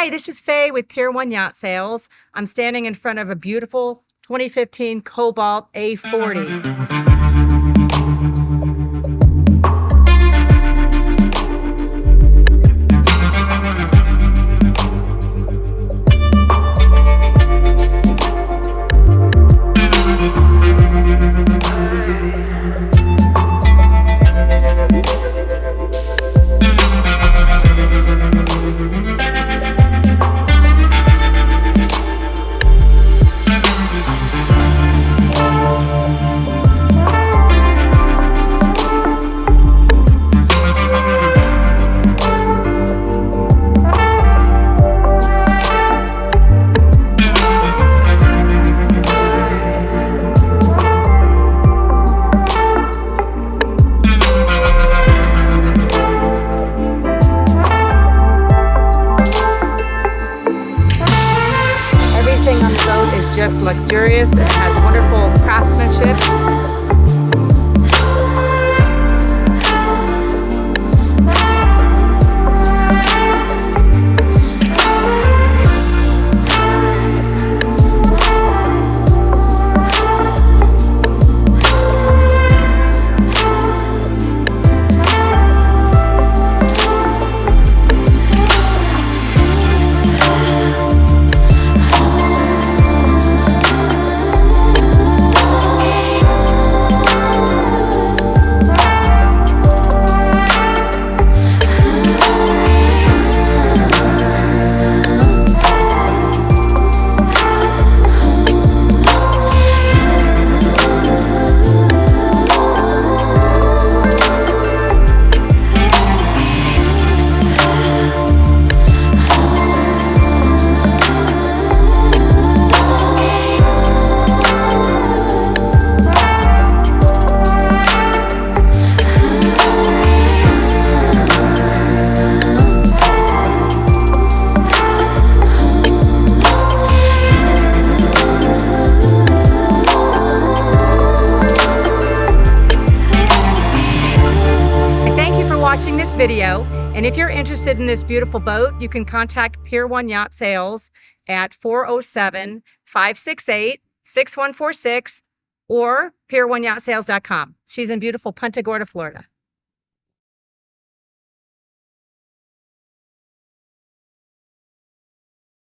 Hi, this is Faye with Pier 1 Yacht Sales. I'm standing in front of a beautiful 2015 Cobalt A40. Everything on the boat is just luxurious. It has wonderful craftsmanship. Watching this video, and if you're interested in this beautiful boat, you can contact Pier 1 Yacht Sales at 407-568-6146 or pier1yachtsales.com. She's in beautiful Punta Gorda, Florida.